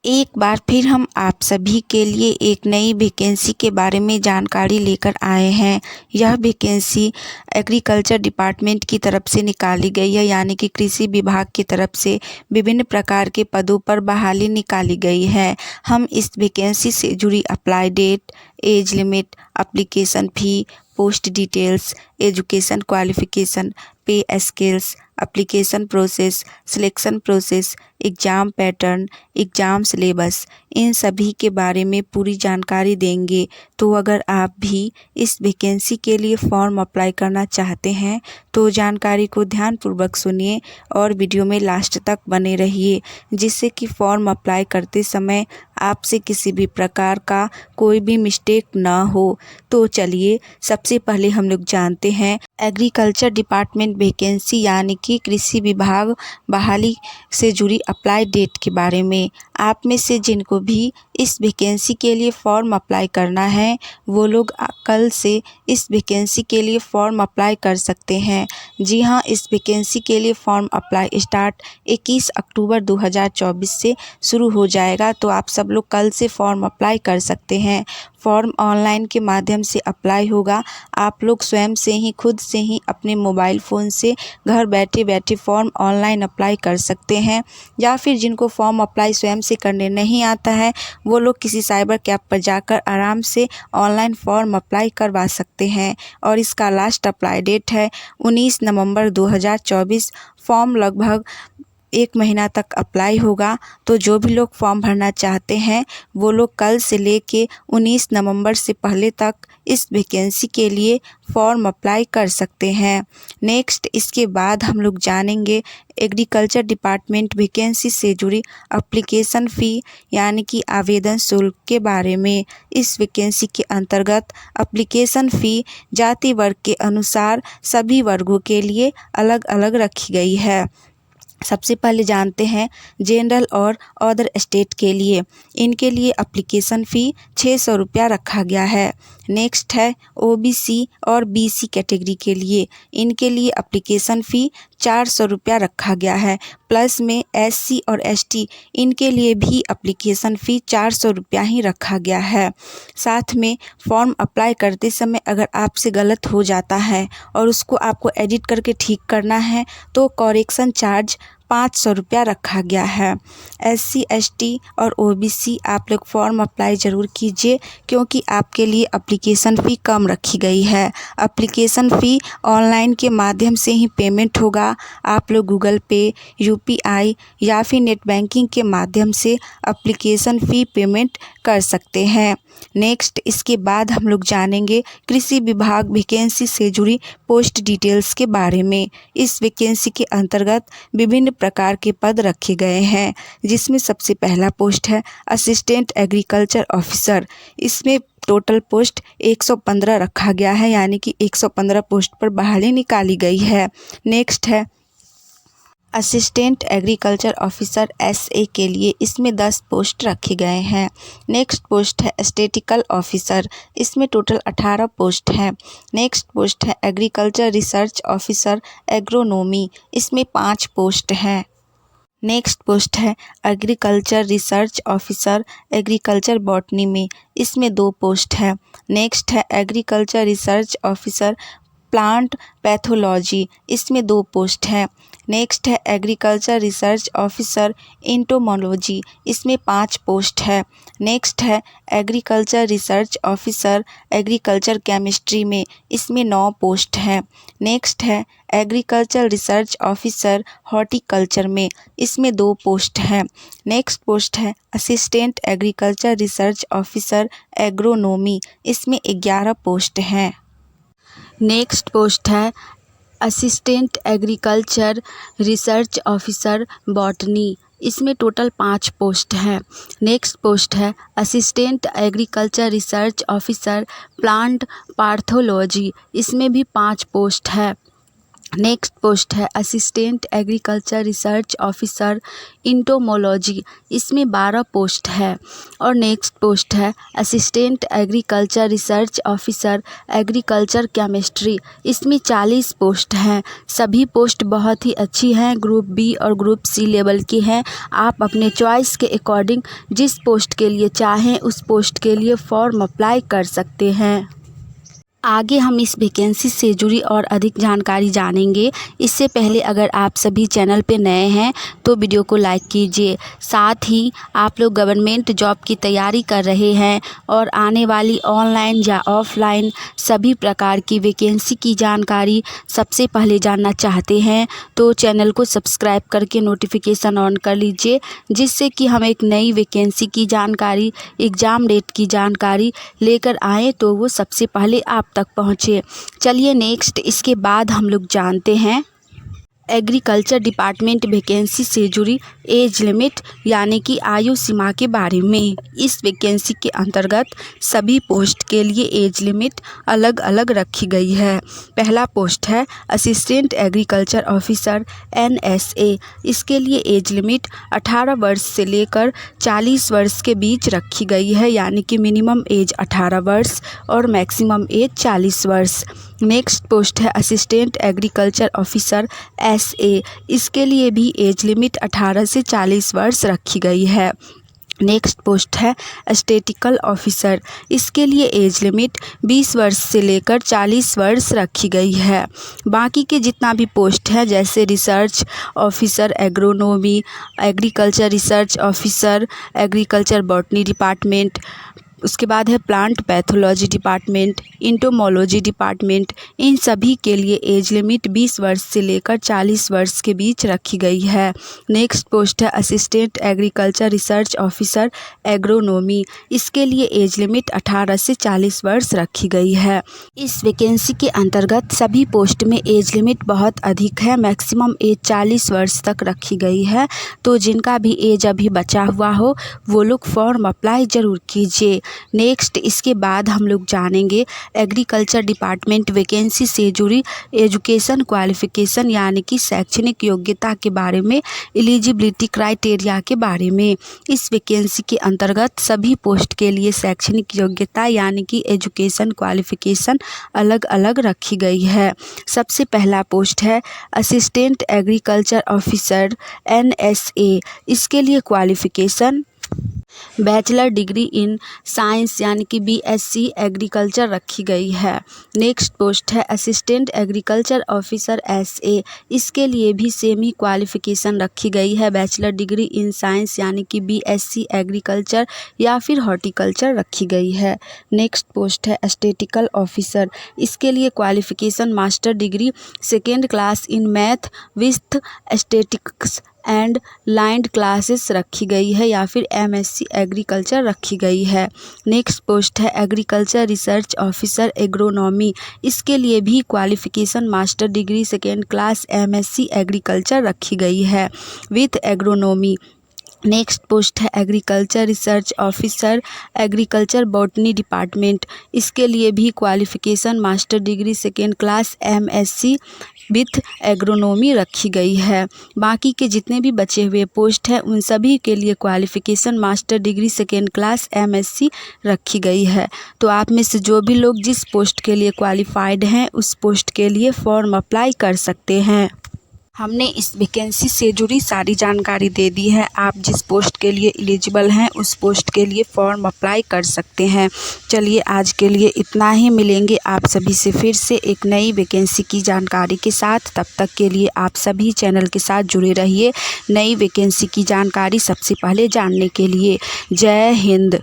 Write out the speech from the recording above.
एक बार फिर हम आप सभी के लिए एक नई वैकेंसी के बारे में जानकारी लेकर आए हैं। यह वैकेंसी एग्रीकल्चर डिपार्टमेंट की तरफ से निकाली गई है, यानी कि कृषि विभाग की तरफ से विभिन्न प्रकार के पदों पर बहाली निकाली गई है। हम इस वैकेंसी से जुड़ी apply date, age limit, application fee, post details, education qualification, pay scales, application process, selection process, exam pattern, exam syllabus, इन सभी के बारे में पूरी जानकारी देंगे। तो अगर आप भी इस वैकेंसी के लिए फॉर्म अप्लाई करना चाहते हैं तो जानकारी को ध्यानपूर्वक सुनिए और वीडियो में लास्ट तक बने रहिए, जिससे कि फॉर्म अप्लाई करते समय आपसे किसी भी प्रकार का कोई भी मिस्टेक ना हो। तो चलिए सबसे पहले हम लोग जानते हैं एग्रीकल्चर डिपार्टमेंट वैकेंसी यानी कि कृषि विभाग बहाली से जुड़ी अप्लाई डेट के बारे में। आप में से जिनको भी इस वैकेंसी के लिए फ़ॉर्म अप्लाई करना है वो लोग कल से इस वैकेंसी के लिए फ़ॉर्म अप्लाई कर सकते हैं। जी हाँ, इस वैकेंसी के लिए फ़ॉर्म अप्लाई स्टार्ट 21 अक्टूबर 2024 से शुरू हो जाएगा। तो आप सब लोग कल से फ़ॉर्म अप्लाई कर सकते हैं। फ़ॉर्म ऑनलाइन के माध्यम से अप्लाई होगा। आप लोग स्वयं से ही खुद से ही अपने मोबाइल फ़ोन से घर बैठे बैठे फ़ॉर्म ऑनलाइन अप्लाई कर सकते हैं, या फिर जिनको फ़ॉर्म अप्लाई स्वयं से करने नहीं आता है वो लोग किसी साइबर कैफ़े पर जाकर आराम से ऑनलाइन फ़ॉर्म अप्लाई करवा सकते हैं। और इसका लास्ट अप्लाई डेट है 19 नवंबर 2024। फॉर्म लगभग 1 महीना तक अप्लाई होगा। तो जो भी लोग फॉर्म भरना चाहते हैं वो लोग कल से लेके 19 नवंबर से पहले तक इस वैकेंसी के लिए फॉर्म अप्लाई कर सकते हैं। नेक्स्ट इसके बाद हम लोग जानेंगे एग्रीकल्चर डिपार्टमेंट वैकेंसी से जुड़ी एप्लीकेशन फ़ी यानी कि आवेदन शुल्क के बारे में। इस वैकेंसी के अंतर्गत एप्लीकेशन फ़ी जाति वर्ग के अनुसार सभी वर्गों के लिए अलग अलग रखी गई है। सबसे पहले जानते हैं जनरल और अदर स्टेट के लिए। इनके लिए एप्लीकेशन फ़ी 600 रुपया रखा गया है। नेक्स्ट है ओबीसी और बीसी कैटेगरी के लिए। इनके लिए एप्लीकेशन फ़ी 400 रुपया रखा गया है। प्लस में एससी और एसटी इनके लिए भी एप्लीकेशन फ़ी 400 रुपया ही रखा गया है। साथ में फॉर्म अप्लाई करते समय अगर आपसे गलत हो जाता है और उसको आपको एडिट करके ठीक करना है तो करेक्शन चार्ज 500 रुपया रखा गया है। एससी, एसटी और ओबीसी आप लोग फॉर्म अप्लाई ज़रूर कीजिए, क्योंकि आपके लिए एप्लीकेशन फ़ी कम रखी गई है। एप्लीकेशन फ़ी ऑनलाइन के माध्यम से ही पेमेंट होगा। आप लोग गूगल पे, यूपीआई या फिर नेट बैंकिंग के माध्यम से एप्लीकेशन फ़ी पेमेंट कर सकते हैं। नेक्स्ट इसके बाद हम लोग जानेंगे कृषि विभाग वैकेंसी से जुड़ी पोस्ट डिटेल्स के बारे में। इस वैकेंसी के अंतर्गत विभिन्न प्रकार के पद रखे गए हैं, जिसमें सबसे पहला पोस्ट है असिस्टेंट एग्रीकल्चर ऑफिसर। इसमें टोटल पोस्ट 115 रखा गया है, यानी कि 115 पोस्ट पर बहाली निकाली गई है। नेक्स्ट है असिस्टेंट एग्रीकल्चर ऑफिसर एसए के लिए। इसमें 10 पोस्ट रखे गए हैं। नेक्स्ट पोस्ट है स्टैटिस्टिकल ऑफिसर। इसमें टोटल 18 पोस्ट हैं। नेक्स्ट पोस्ट है एग्रीकल्चर रिसर्च ऑफिसर एग्रोनॉमी। इसमें 5 पोस्ट हैं। नेक्स्ट पोस्ट है agriculture research officer agriculture botany में। इसमें 2 पोस्ट है। नेक्स्ट है agriculture research officer plant pathology. इसमें 2 पोस्ट हैं। नेक्स्ट है एग्रीकल्चर रिसर्च ऑफिसर एंटोमोलॉजी। इसमें 5 पोस्ट है। नेक्स्ट है agriculture research officer agriculture chemistry में। इसमें 9 पोस्ट हैं। नेक्स्ट है एग्रीकल्चर रिसर्च ऑफिसर हॉर्टिकल्चर में। इसमें 2 पोस्ट हैं। नेक्स्ट पोस्ट है assistant agriculture research officer agronomy. इसमें 11 पोस्ट हैं। नेक्स्ट पोस्ट है assistant agriculture research officer botany. इसमें टोटल 5 पोस्ट हैं। नेक्स्ट पोस्ट है assistant agriculture research officer plant pathology. इसमें भी 5 पोस्ट है। नेक्स्ट पोस्ट है assistant agriculture research officer entomology, इसमें 12 पोस्ट है। और नेक्स्ट पोस्ट है assistant agriculture research officer agriculture chemistry, इसमें 40 पोस्ट हैं। सभी पोस्ट बहुत ही अच्छी हैं, ग्रुप बी और ग्रुप सी लेवल की हैं। आप अपने चॉइस के अकॉर्डिंग जिस पोस्ट के लिए चाहें उस पोस्ट के लिए फॉर्म अप्लाई कर सकते हैं। आगे हम इस वैकेंसी से जुड़ी और अधिक जानकारी जानेंगे। इससे पहले अगर आप सभी चैनल पे नए हैं तो वीडियो को लाइक कीजिए। साथ ही आप लोग गवर्नमेंट जॉब की तैयारी कर रहे हैं और आने वाली ऑनलाइन या ऑफलाइन सभी प्रकार की वैकेंसी की जानकारी सबसे पहले जानना चाहते हैं तो चैनल को सब्सक्राइब करके नोटिफिकेशन ऑन कर लीजिए, जिससे कि हम एक नई वैकेंसी की जानकारी, एग्ज़ाम डेट की जानकारी लेकर आएँ तो वो सबसे पहले आप तक पहुँचे। चलिए नेक्स्ट इसके बाद हम लोग जानते हैं एग्रीकल्चर डिपार्टमेंट वैकेंसी से जुड़ी एज लिमिट यानी कि आयु सीमा के बारे में। इस वैकेंसी के अंतर्गत सभी पोस्ट के लिए एज लिमिट अलग अलग रखी गई है। पहला पोस्ट है असिस्टेंट एग्रीकल्चर ऑफिसर NSA, इसके लिए एज लिमिट 18 वर्ष से लेकर 40 वर्ष के बीच रखी गई है, यानी कि मिनिमम एज 18 वर्ष और मैक्सिमम एज 40 वर्ष। नेक्स्ट पोस्ट है असिस्टेंट एग्रीकल्चर ऑफिसर SA, इसके लिए भी एज लिमिट 18 से 40 वर्ष रखी गई है। नेक्स्ट पोस्ट है स्टैटिस्टिकल ऑफिसर, इसके लिए एज लिमिट 20 वर्ष से लेकर 40 वर्ष रखी गई है। बाकी के जितना भी पोस्ट है जैसे research officer agronomy, agriculture research officer, agriculture botany department, उसके बाद है plant pathology department, entomology department, इन सभी के लिए एज लिमिट 20 वर्ष से लेकर 40 वर्ष के बीच रखी गई है। नेक्स्ट पोस्ट है assistant agriculture research officer agronomy, इसके लिए एज लिमिट 18 से 40 वर्ष रखी गई है। इस वैकेंसी के अंतर्गत सभी पोस्ट में एज लिमिट बहुत अधिक है, मैक्सिमम एज 40 वर्ष तक रखी गई है। तो जिनका भी एज अभी बचा हुआ हो वो लोग फॉर्म अप्लाई ज़रूर कीजिए। नेक्स्ट इसके बाद हम लोग जानेंगे एग्रीकल्चर डिपार्टमेंट वैकेंसी से जुड़ी एजुकेशन क्वालिफिकेशन यानी कि शैक्षणिक योग्यता के बारे में, एलिजिबिलिटी क्राइटेरिया के बारे में। इस वैकेंसी के अंतर्गत सभी पोस्ट के लिए शैक्षणिक योग्यता यानी कि एजुकेशन क्वालिफिकेशन अलग अलग रखी गई है। सबसे पहला पोस्ट है असिस्टेंट एग्रीकल्चर ऑफिसर NSA, इसके लिए qualification bachelor degree in science यानी कि BSc एग्रीकल्चर रखी गई है। नेक्स्ट पोस्ट है असिस्टेंट एग्रीकल्चर ऑफिसर SA, इसके लिए भी सेम ही क्वालिफिकेशन रखी गई है, बैचलर डिग्री इन साइंस यानी कि BSc एग्रीकल्चर या फिर हॉर्टिकल्चर रखी गई है। नेक्स्ट पोस्ट है स्टैटिस्टिकल ऑफिसर, इसके लिए qualification master degree 2nd class in math with statistics and lined classes रखी गई है या फिर MSc एग्रीकल्चर रखी गई है। नेक्स्ट पोस्ट है एग्रीकल्चर रिसर्च ऑफिसर एग्रोनॉमी, इसके लिए भी qualification master degree 2nd class MSc agriculture रखी गई है विथ एग्रोनॉमी। नेक्स्ट पोस्ट है agriculture research officer agriculture botany department, इसके लिए भी qualification master degree 2nd class MSc with agronomy रखी गई है। बाकी के जितने भी बचे हुए पोस्ट हैं उन सभी के लिए qualification master degree 2nd class MSc रखी गई है। तो आप में से जो भी लोग जिस पोस्ट के लिए क्वालिफाइड हैं उस पोस्ट के लिए फॉर्म अप्लाई कर सकते हैं। हमने इस वैकेंसी से जुड़ी सारी जानकारी दे दी है। आप जिस पोस्ट के लिए एलिजिबल हैं उस पोस्ट के लिए फॉर्म अप्लाई कर सकते हैं। चलिए आज के लिए इतना ही, मिलेंगे आप सभी से फिर से एक नई वैकेंसी की जानकारी के साथ। तब तक के लिए आप सभी चैनल के साथ जुड़े रहिए नई वैकेंसी की जानकारी सबसे पहले जानने के लिए। जय हिंद।